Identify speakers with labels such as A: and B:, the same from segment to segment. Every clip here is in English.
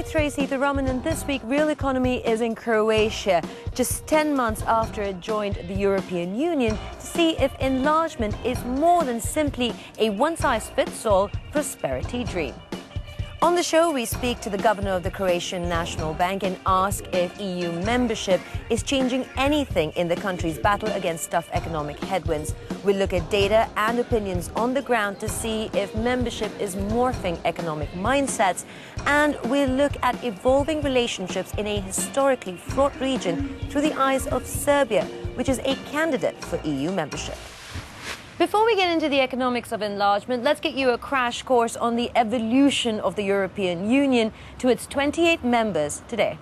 A: Tracy Thuraman, and this week Real Economy is in Croatia, just 10 months after it joined the European Union, to see if enlargement is more than simply a one-size-fits-all prosperity dream. On the show, we speak to the governor of the Croatian National Bank and ask if EU membership is changing anything in the country's battle against tough economic headwinds. We'll look at data and opinions on the ground to see if membership is morphing economic mindsets. And we'll look at evolving relationships in a historically fraught region through the eyes of Serbia, which is a candidate for EU membership. Before we get into the economics of enlargement, let's get you a crash course on the evolution of the European Union to its 28 members today.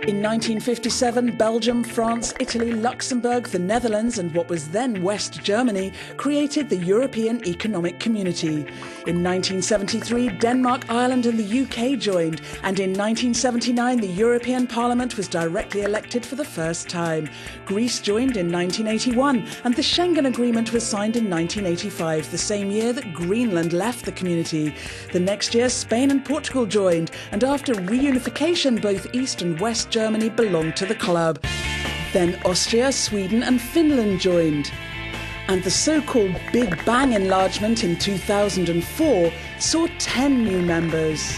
B: In 1957, Belgium, France, Italy, Luxembourg, the Netherlands and what was then West Germany created the European Economic Community. In 1973, Denmark, Ireland and the UK joined, and in 1979 the European Parliament was directly elected for the first time. Greece joined in 1981 and the Schengen Agreement was signed in 1985, the same year that Greenland left the community. The next year Spain and Portugal joined, and after reunification both East and West Germany belonged to the club. Then Austria, Sweden and Finland joined. And the so-called Big Bang enlargement in 2004 saw 10 new members.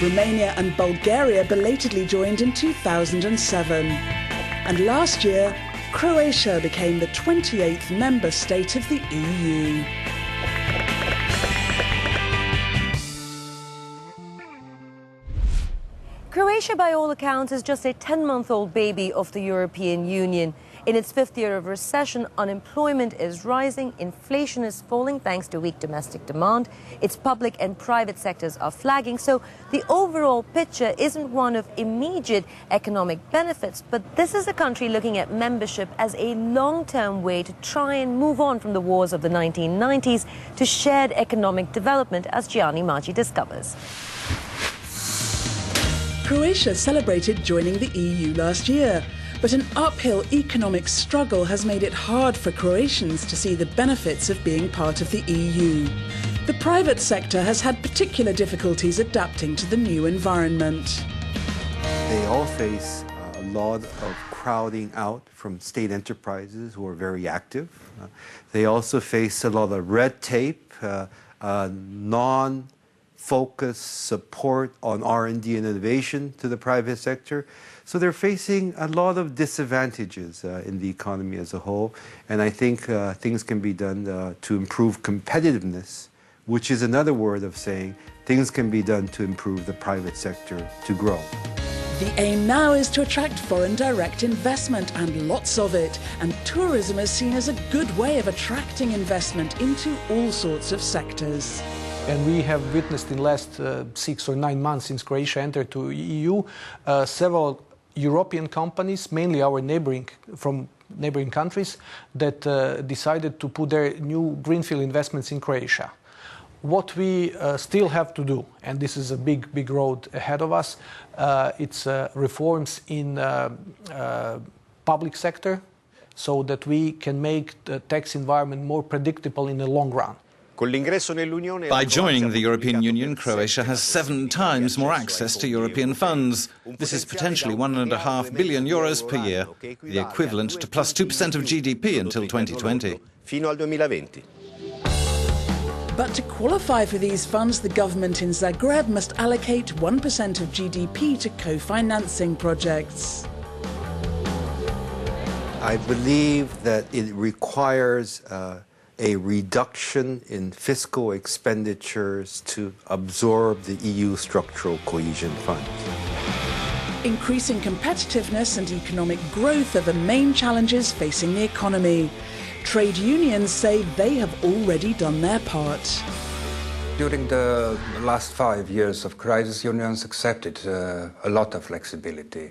B: Romania and Bulgaria belatedly joined in 2007. And last year, Croatia became the 28th member state of the EU.
A: Croatia, by all accounts, is just a 10-month-old baby of the European Union. In its fifth year of recession, unemployment is rising, inflation is falling thanks to weak domestic demand, its public and private sectors are flagging, so the overall picture isn't one of immediate economic benefits, but this is a country looking at membership as a long-term way to try and move on from the wars of the 1990s to shared economic development, as Gianni Maggi discovers.
B: Croatia celebrated joining the EU last year, but an uphill economic struggle has made it hard for Croatians to see the benefits of being part of the EU. The private sector has had particular difficulties adapting to the new environment.
C: They all face a lot of crowding out from state enterprises who are very active. They also face a lot of red tape, non-focused support on R&D and innovation to the private sector. So they're facing a lot of disadvantages in the economy as a whole. And I think things can be done to improve competitiveness, which is another word of saying things can be done to improve the private sector to grow.
B: The aim now is to attract foreign direct investment, and lots of it. And tourism is seen as a good way of attracting investment into all sorts of sectors.
D: And we have witnessed in the last 6 or 9 months since Croatia entered the EU, several European companies, mainly our neighboring countries, that decided to put their new greenfield investments in Croatia. What we still have to do, and this is a big road ahead of us, it's reforms in public sector so that we can make the tax environment more predictable in the long run.
E: By joining the European Union, Croatia has 7 times more access to European funds. This is potentially €1.5 billion per year, the equivalent to plus 2% of GDP until 2020.
B: But to qualify for these funds, the government in Zagreb must allocate 1% of GDP to co-financing projects.
C: I believe that it requires a reduction in fiscal expenditures to absorb the EU structural cohesion funds.
B: Increasing competitiveness and economic growth are the main challenges facing the economy. Trade unions say they have already done their part.
F: During the last 5 years of crisis, unions accepted a lot of flexibility.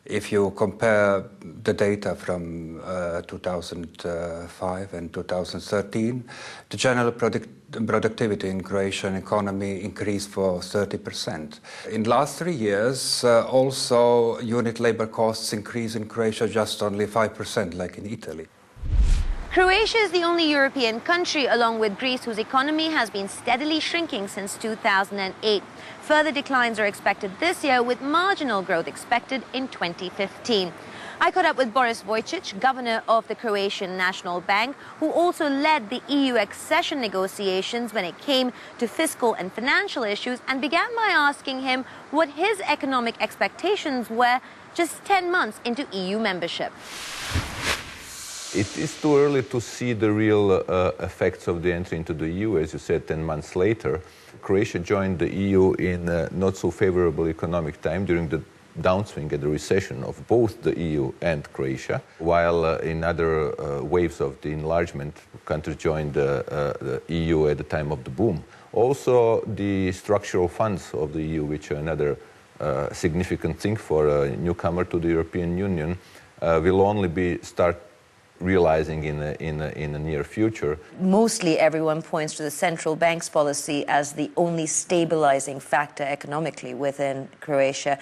F: If you compare the data from 2005 and 2013, the general productivity in Croatian economy increased for 30%. In the last 3 years, also unit labor costs increased in Croatia just only 5%, like in Italy.
A: Croatia is the only European country, along with Greece, whose economy has been steadily shrinking since 2008. Further declines are expected this year, with marginal growth expected in 2015. I caught up with Boris Vojčić, governor of the Croatian National Bank, who also led the EU accession negotiations when it came to fiscal and financial issues, and began by asking him what his economic expectations were just 10 months into EU membership.
G: It is too early to see the real effects of the entry into the EU, as you said, 10 months later. Croatia joined the EU in a not so favorable economic time during the downswing and the recession of both the EU and Croatia, while in other waves of the enlargement, countries joined the EU at the time of the boom. Also, the structural funds of the EU, which are another significant thing for a newcomer to the European Union, will only start realizing in the near future.
A: Mostly everyone points to the central bank's policy as the only stabilizing factor economically within Croatia.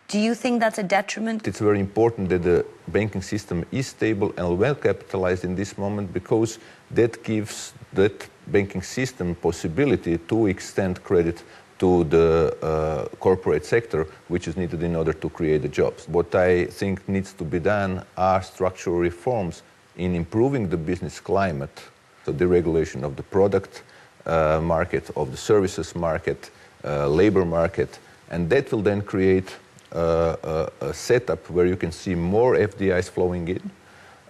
A: Do you think that's a detriment?
G: It's very important that the banking system is stable and well capitalized in this moment, because that gives that banking system possibility to extend credit to the corporate sector, which is needed in order to create the jobs. What I think needs to be done are structural reforms in improving the business climate, so the regulation of the product market, of the services market, labor market, and that will then create a setup where you can see more FDIs flowing in,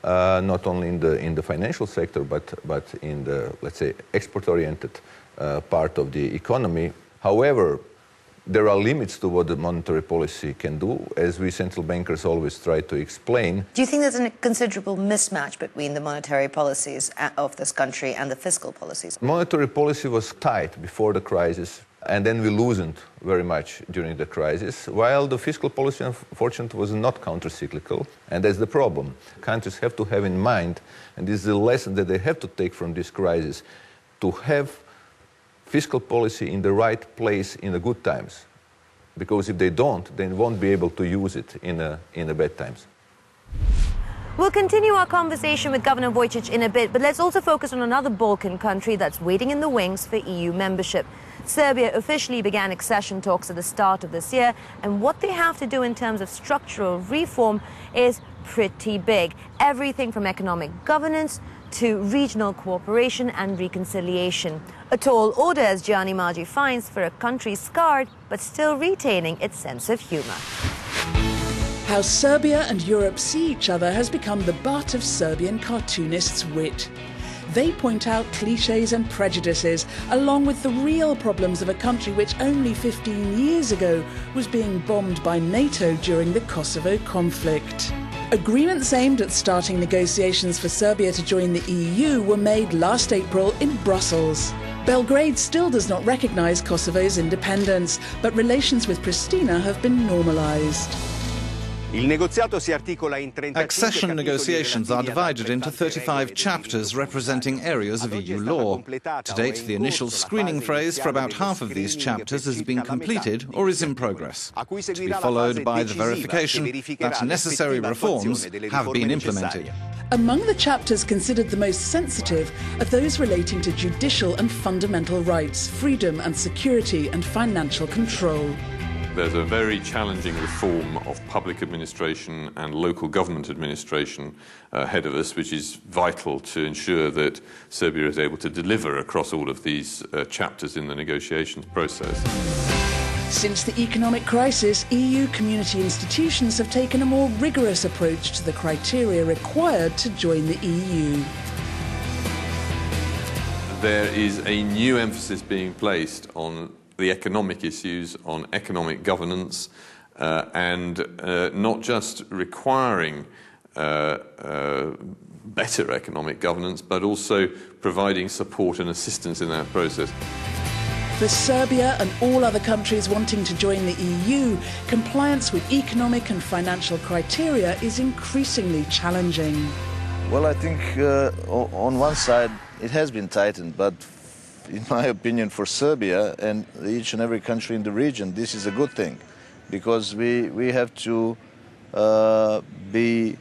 G: not only in the financial sector, but in the, let's say, export-oriented part of the economy. However, there are limits to what the monetary policy can do, as we central bankers always try to explain.
A: Do you think there's a considerable mismatch between the monetary policies of this country and the fiscal policies?
G: Monetary policy was tight before the crisis, and then we loosened very much during the crisis, while the fiscal policy, unfortunately, was not counter-cyclical, and that's the problem. Countries have to have in mind, and this is the lesson that they have to take from this crisis, to have fiscal policy in the right place in the good times, because if they don't, they won't be able to use it in the bad times.
A: We'll continue our conversation with Governor Vojčić in a bit, but let's also focus on another Balkan country that's waiting in the wings for EU membership. Serbia officially began accession talks at the start of this year, and what they have to do in terms of structural reform is pretty big. Everything from economic governance to regional cooperation and reconciliation. A tall order, as Gianni Maggi finds, for a country scarred but still retaining its sense of humour.
B: How Serbia and Europe see each other has become the butt of Serbian cartoonists' wit. They point out clichés and prejudices, along with the real problems of a country which only 15 years ago was being bombed by NATO during the Kosovo conflict. Agreements aimed at starting negotiations for Serbia to join the EU were made last April in Brussels. Belgrade still does not recognise Kosovo's independence, but relations with Pristina have been normalised.
E: Accession negotiations are divided into 35 chapters representing areas of EU law. To date, the initial screening phase for about half of these chapters has been completed or is in progress, to be followed by the verification that necessary reforms have been implemented.
B: Among the chapters considered the most sensitive are those relating to judicial and fundamental rights, freedom and security, and financial control.
H: There's a very challenging reform of public administration and local government administration ahead of us, which is vital to ensure that Serbia is able to deliver across all of these chapters in the negotiations process.
B: Since the economic crisis, EU community institutions have taken a more rigorous approach to the criteria required to join the EU.
H: There is a new emphasis being placed on the economic issues, on economic governance, and not just requiring better economic governance, but also providing support and assistance in that process.
B: For Serbia and all other countries wanting to join the EU, compliance with economic and financial criteria is increasingly challenging.
I: Well, I think on one side it has been tightened, but in my opinion, for Serbia and each and every country in the region, this is a good thing, because we have to be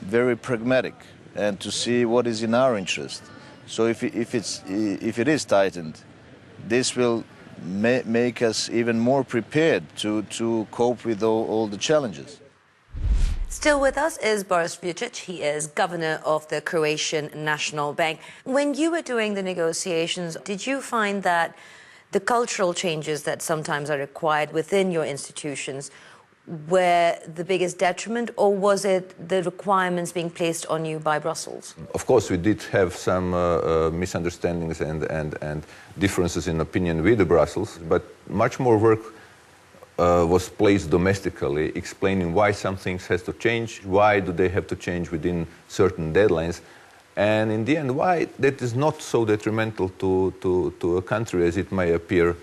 I: very pragmatic and to see what is in our interest. So if it is tightened, this will make us even more prepared to cope with all the challenges.
A: Still with us is Boris Vučić. He is governor of the Croatian National Bank. When you were doing the negotiations, did you find that the cultural changes that sometimes are required within your institutions were the biggest detriment, or was it the requirements being placed on you by Brussels?
G: Of course, we did have some misunderstandings and differences in opinion with the Brussels, but much more work was placed domestically, explaining why some things has to change, why do they have to change within certain deadlines, and in the end, why that is not so detrimental to a country as it may appear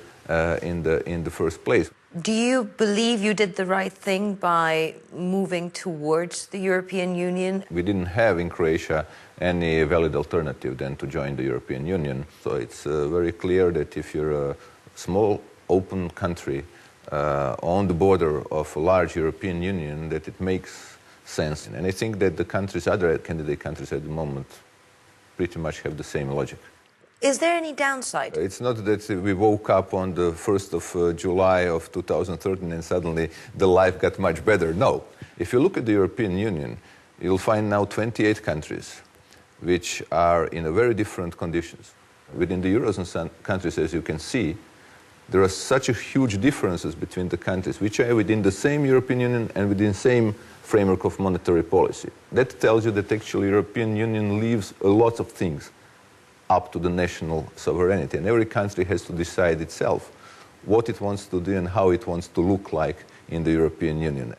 G: in the first place.
A: Do you believe you did the right thing by moving towards the European Union?
G: We didn't have in Croatia any valid alternative than to join the European Union. So it's very clear that if you're a small, open country on the border of a large European Union, that it makes sense. And I think that the countries, other candidate countries at the moment, pretty much have the same logic.
A: Is there any downside?
G: It's not that we woke up on the 1st of July of 2013 and suddenly the life got much better. No. If you look at the European Union, you'll find now 28 countries which are in a very different conditions. Within the Eurozone countries, as you can see, there are such a huge differences between the countries which are within the same European Union and within the same framework of monetary policy. That tells you that actually European Union leaves a lot of things up to the national sovereignty, and every country has to decide itself what it wants to do and how it wants to look like in the European Union.